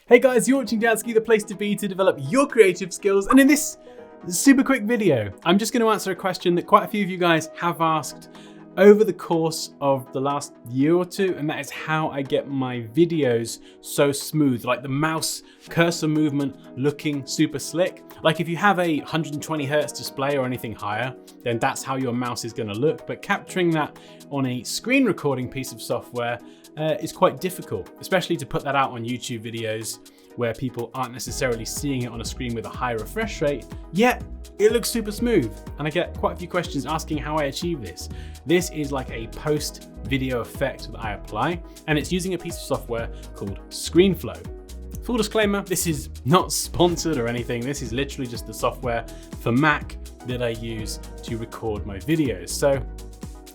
Hey guys, you're watching Dadsky, the place to be to develop your creative skills. And in this super quick video, I'm just going to answer a question that quite a few of you guys have asked over the course of the last year or two, and that is how I get my videos so smooth, like the mouse cursor movement looking super slick. Like if you have a 120 Hertz display or anything higher, then that's how your mouse is going to look. But capturing that on a screen recording piece of software is quite difficult, especially to put that out on YouTube videos where people aren't necessarily seeing it on a screen with a high refresh rate, yet it looks super smooth. And I get quite a few questions asking how I achieve this. This is like a post video effect that I apply, and it's using a piece of software called ScreenFlow. Full disclaimer, this is not sponsored or anything. This is literally just the software for Mac that I use to record my videos. So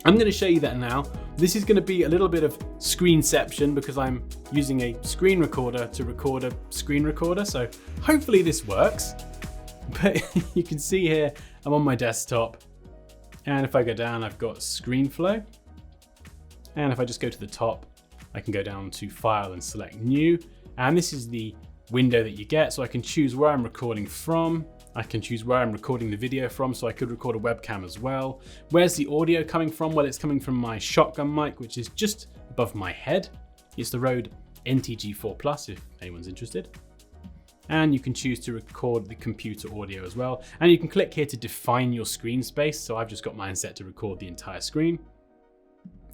I'm going to show you that now. This is going to be a little bit of screenception because I'm using a screen recorder to record a screen recorder. So hopefully this works. But you can see here, I'm on my desktop. And if I go down, I've got ScreenFlow. And if I just go to the top, I can go down to File and select New. And this is the window that you get. So I can choose where I'm recording from. I can choose where I'm recording the video from, so I could record a webcam as well. Where's the audio coming from? Well, it's coming from my shotgun mic, which is just above my head. It's the Rode NTG4 Plus, if anyone's interested. And you can choose to record the computer audio as well. And you can click here to define your screen space. So I've just got mine set to record the entire screen.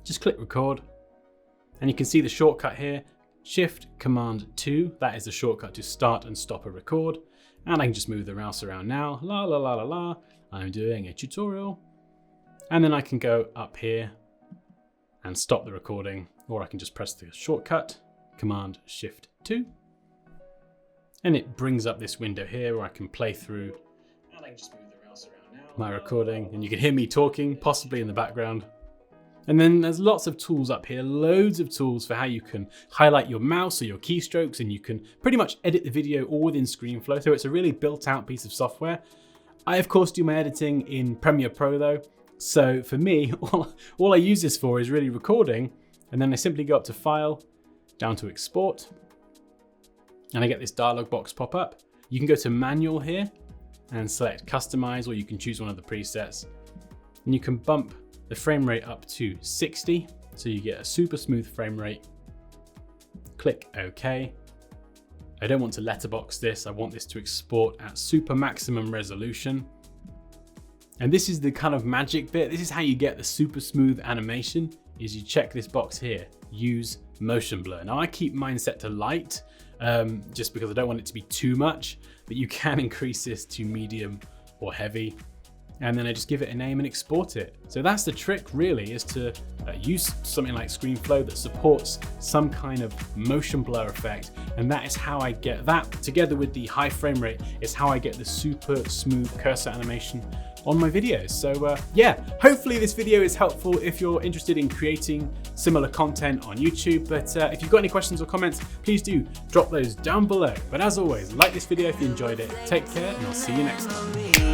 Just click record. And you can see the shortcut here, Shift Command 2. That is the shortcut to start and stop a record. And I can just move the mouse around now. La la la la la. I'm doing a tutorial. And then I can go up here and stop the recording, or I can just press the shortcut, Command Shift 2. And it brings up this window here where I can play through. And I can just move the mouse around now. My recording, and you can hear me talking, possibly in the background. And then there's lots of tools up here, loads of tools for how you can highlight your mouse or your keystrokes, and you can pretty much edit the video all within ScreenFlow. So it's a really built out piece of software. I of course do my editing in Premiere Pro though. So for me, all I use this for is really recording. And then I simply go up to File, down to Export. And I get this dialog box pop up. You can go to Manual here and select Customize, or you can choose one of the presets. And you can bump the frame rate up to 60, so you get a super smooth frame rate. Click OK. I don't want to letterbox this, I want this to export at super maximum resolution. And this is the kind of magic bit. This is how you get the super smooth animation, is you check this box here, use motion blur. Now I keep mine set to light, just because I don't want it to be too much, but you can increase this to medium or heavy. And then I just give it a name and export it. So that's the trick really, is to use something like ScreenFlow that supports some kind of motion blur effect. And that is how I get that, together with the high frame rate, is how I get the super smooth cursor animation on my videos. So yeah, hopefully this video is helpful if you're interested in creating similar content on YouTube. But if you've got any questions or comments, please do drop those down below. But as always, like this video if you enjoyed it. Take care, and I'll see you next time.